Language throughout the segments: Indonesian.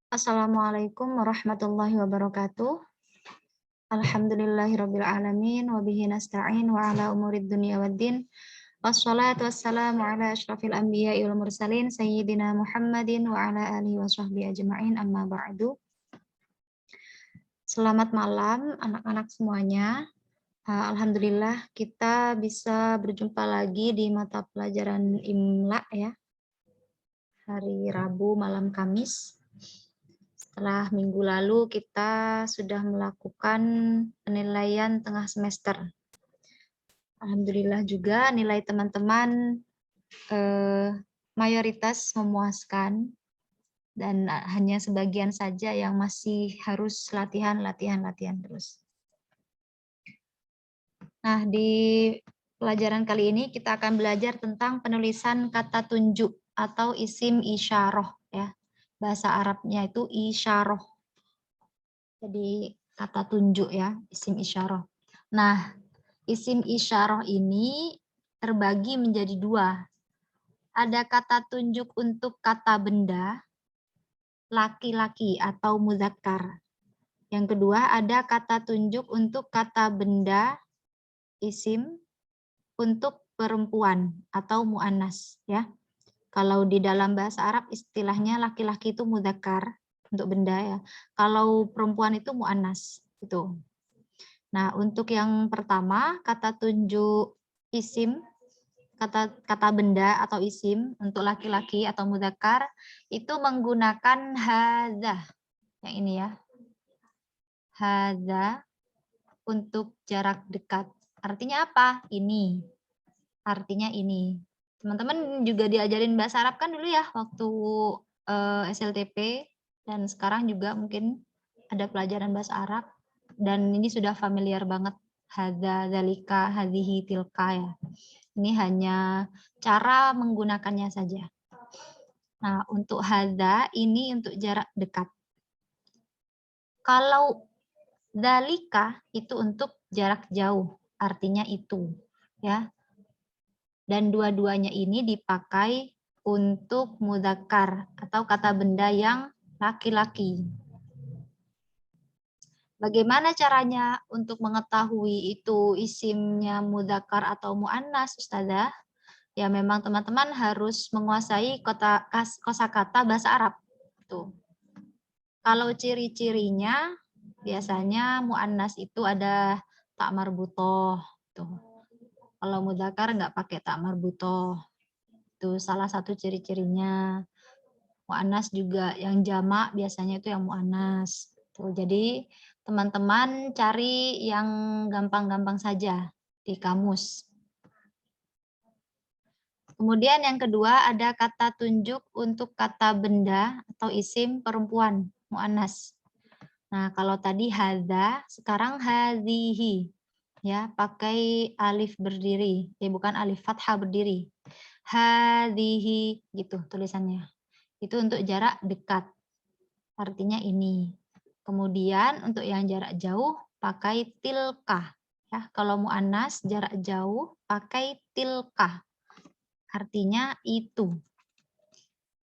Assalamualaikum warahmatullahi wabarakatuh. Alhamdulillahirabbil alamin wa bihi nasta'in wa ala umurid dunya waddin. Wassalatu wassalamu ala asyrafil anbiya'i wal mursalin sayyidina Muhammadin wa ala alihi wa sahbihi ajma'in amma ba'du. Selamat malam anak-anak semuanya. Alhamdulillah kita bisa berjumpa lagi di mata pelajaran Imla ya. Hari Rabu malam Kamis. Setelah minggu lalu kita sudah melakukan penilaian tengah semester. Alhamdulillah juga nilai teman-teman mayoritas memuaskan dan hanya sebagian saja yang masih harus latihan terus. Nah, di pelajaran kali ini kita akan belajar tentang penulisan kata tunjuk atau isim isyarah ya. Bahasa Arabnya itu isyarah. Jadi kata tunjuk ya, isim isyarah. Nah, isim isyarah ini terbagi menjadi dua. Ada kata tunjuk untuk kata benda, laki-laki atau muzakkar. Yang kedua ada kata tunjuk untuk kata benda, isim, untuk perempuan atau mu'annas ya. Kalau di dalam bahasa Arab istilahnya laki-laki itu muzakkar untuk benda ya. Kalau perempuan itu mu'annas itu. Nah, untuk yang pertama kata tunjuk isim, kata benda atau isim untuk laki-laki atau muzakkar itu menggunakan hadza. Yang ini ya. Hadza untuk jarak dekat. Artinya apa? Ini. Artinya ini. Teman-teman juga diajarin bahasa Arab kan dulu ya waktu SLTP dan sekarang juga mungkin ada pelajaran bahasa Arab dan ini sudah familiar banget hadza, dzalika, hadzihi, tilka ya. Ini hanya cara menggunakannya saja. Nah, untuk hadza ini untuk jarak dekat. Kalau dzalika itu untuk jarak jauh, artinya itu ya. Dan dua-duanya ini dipakai untuk mudzakkar atau kata benda yang laki-laki. Bagaimana caranya untuk mengetahui itu isimnya mudzakkar atau muannas, Ustazah? Ya memang teman-teman harus menguasai kosakata bahasa Arab. Tuh. Kalau ciri-cirinya biasanya muannas itu ada tak marbutoh. Tuh. Kalau mudzakkar nggak pakai tak marbutoh. Itu salah satu ciri-cirinya. Mu'annas juga yang jamak biasanya itu yang mu'annas. Tuh, jadi teman-teman cari yang gampang-gampang saja di kamus. Kemudian yang kedua ada kata tunjuk untuk kata benda atau isim perempuan, mu'annas. Nah, kalau tadi hadza, sekarang hadzihi. Ya, pakai alif berdiri. Bukan alif, fathah berdiri. Hadzihi gitu tulisannya. Itu untuk jarak dekat. Artinya ini. Kemudian untuk yang jarak jauh pakai tilka. Ya, kalau mu'annas jarak jauh pakai tilka. Artinya itu.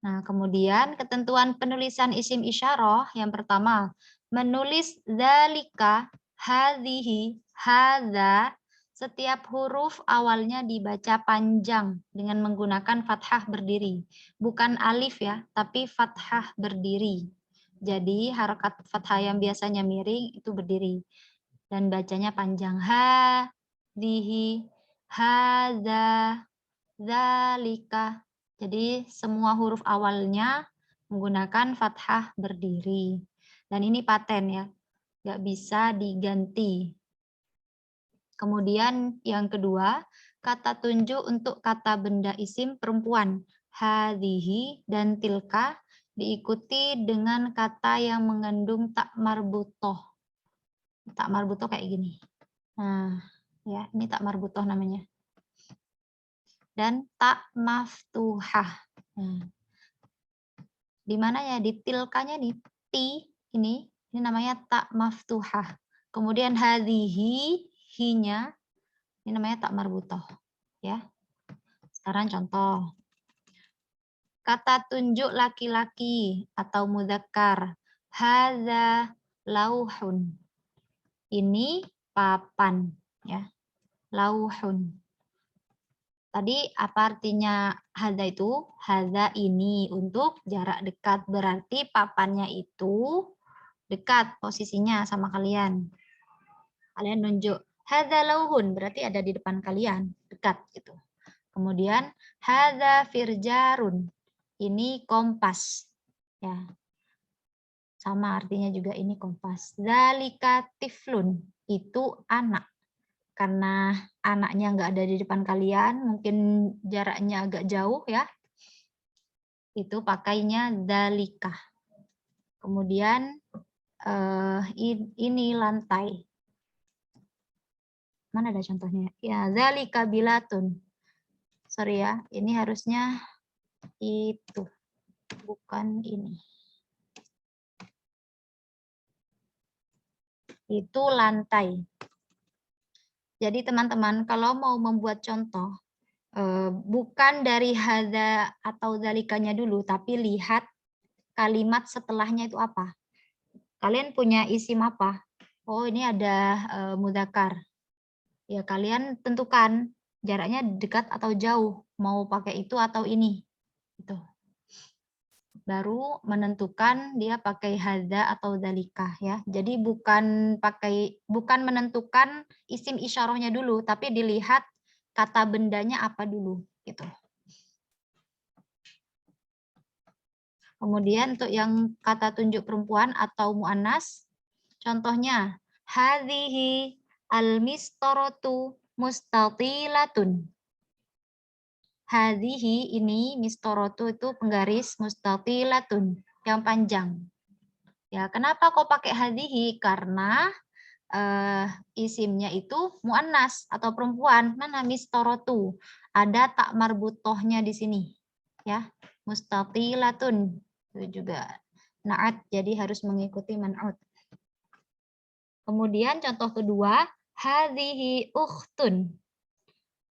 Nah, kemudian ketentuan penulisan isim isyarah yang pertama, menulis dzalika, hadhihi, hadza, setiap huruf awalnya dibaca panjang dengan menggunakan fathah berdiri. Bukan alif ya, tapi fathah berdiri. Jadi harokat fathah yang biasanya miring itu berdiri. Dan bacanya panjang. Hadhihi, hadza, dzalika. Jadi semua huruf awalnya menggunakan fathah berdiri. Dan ini paten ya, nggak bisa diganti. Kemudian yang kedua, kata tunjuk untuk kata benda isim perempuan. Hadhihi dan tilka diikuti dengan kata yang mengandung tak marbutoh. Tak marbutoh kayak gini. Nah, ya ini tak marbutoh namanya. Dan tak maftuhah. Nah, di mana ya di tilkanya nih ti ini namanya tak maftuhah. Kemudian hadhihi hinya ini namanya tak marbutoh ya. Sekarang contoh. kata tunjuk laki-laki atau mudzakkar. Hadza lauhun. Ini papan, ya. Lauhun. Tadi apa artinya hadza itu? Hadza ini untuk jarak dekat. Berarti papannya itu dekat posisinya sama kalian. Kalian nunjuk hadza lauhun, berarti ada di depan kalian, dekat gitu. Kemudian hadza firjarun. Ini kompas. Ya. Sama artinya juga ini kompas. Zalika tiflun. Itu anak. Karena anaknya nggak ada di depan kalian, mungkin jaraknya agak jauh ya. Itu pakainya zalika. Kemudian ini lantai. Mana ada contohnya? Ya, zalika bilatun. Sorry ya, ini harusnya itu. Bukan ini. Itu lantai. Jadi teman-teman kalau mau membuat contoh, bukan dari hadza atau zalikanya dulu, tapi lihat kalimat setelahnya itu apa. Kalian punya isim apa? Oh ini ada mudzakkar. Ya kalian tentukan jaraknya dekat atau jauh, mau pakai itu atau ini. Gitu. Baru menentukan dia pakai hadza atau zalika ya. Jadi bukan menentukan isim isyarahnya dulu, tapi dilihat kata bendanya apa dulu gitu. Kemudian untuk yang kata tunjuk perempuan atau muannas, contohnya hadhihi al-mistaratu mustatilatun. Hadhihi ini mistaratu itu penggaris mustatilatun yang panjang. Ya, kenapa kok pakai hadhihi? Karena isimnya itu muannas atau perempuan. Mana mistaratu? Ada tak marbutohnya di sini. Ya, mustatilatun. Itu juga naat, jadi harus mengikuti man'ut. Kemudian contoh kedua, hadhihi ukhtun.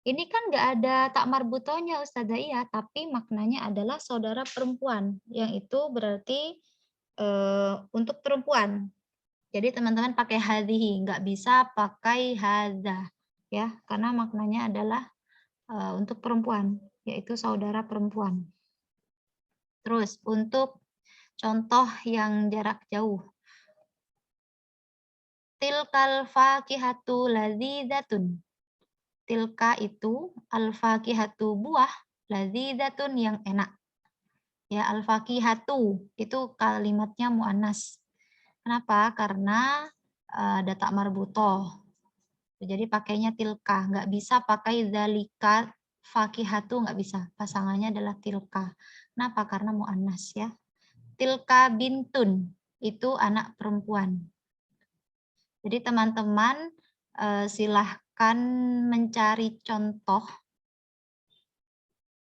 Ini kan nggak ada tak marbutohnya Ustazah, iya, tapi maknanya adalah saudara perempuan. Yang itu berarti untuk perempuan. Jadi teman-teman pakai hadhihi, nggak bisa pakai hadza. Ya, karena maknanya adalah untuk perempuan, yaitu saudara perempuan. Terus untuk contoh yang jarak jauh. Tilkal fakihatu ladzidatun. Tilka itu al-fakihatu buah, ladzidatun yang enak. Ya, al-fakihatu itu kalimatnya muannas. Kenapa? Karena ada tak marbutoh. Jadi pakainya tilka, nggak bisa pakai zalika fakihatu, nggak bisa. Pasangannya adalah tilka. Kenapa? Karena muannas ya. Tilka bintun itu anak perempuan. Jadi teman-teman silahkan mencari contoh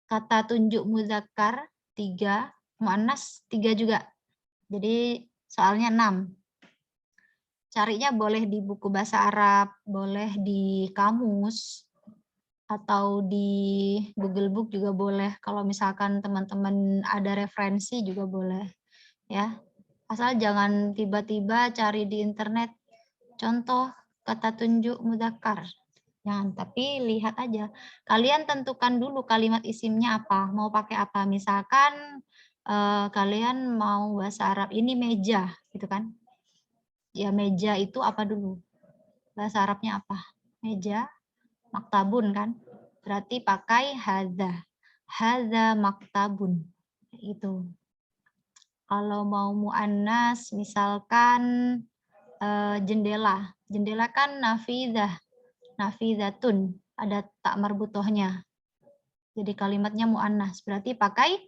kata tunjuk mudzakkar 3, muannas 3 juga. Jadi soalnya 6. Carinya boleh di buku bahasa Arab, boleh di kamus, atau di Google Book juga boleh. Kalau misalkan teman-teman ada referensi juga boleh. Ya, asal jangan tiba-tiba cari di internet contoh kata tunjuk mudzakkar. Jangan, tapi lihat aja. Kalian tentukan dulu kalimat isimnya apa, mau pakai apa. Misalkan kalian mau bahasa Arab, ini meja, gitu kan. Ya meja itu apa dulu? Bahasa Arabnya apa? Meja, maktabun kan. Berarti pakai hadza. Hadza maktabun. Itu. Kalau mau muannas misalkan jendela. Jendela kan nafidzah. Nafidzatun. Ada tak marbutohnya. Jadi kalimatnya muannas. Berarti pakai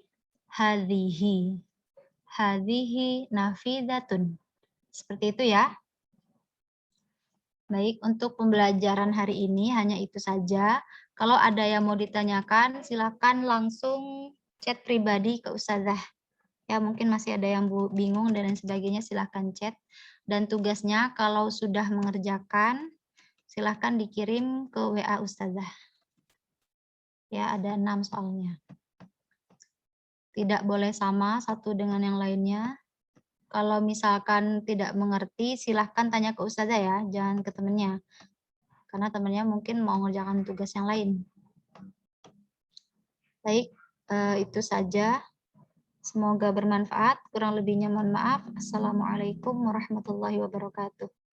hadhihi. Hadhihi nafidzatun. Seperti itu ya. Baik, untuk pembelajaran hari ini hanya itu saja. Kalau ada yang mau ditanyakan, silakan langsung chat pribadi ke Ustazah. Ya, mungkin masih ada yang bingung dan lain sebagainya, silakan chat. Dan tugasnya kalau sudah mengerjakan, silakan dikirim ke WA Ustazah. Ya, ada 6 soalnya. Tidak boleh sama satu dengan yang lainnya. Kalau misalkan tidak mengerti, silahkan tanya ke ustazah ya, jangan ke temennya. Karena temennya mungkin mau mengerjakan tugas yang lain. Baik, itu saja. Semoga bermanfaat. Kurang lebihnya mohon maaf. Assalamualaikum warahmatullahi wabarakatuh.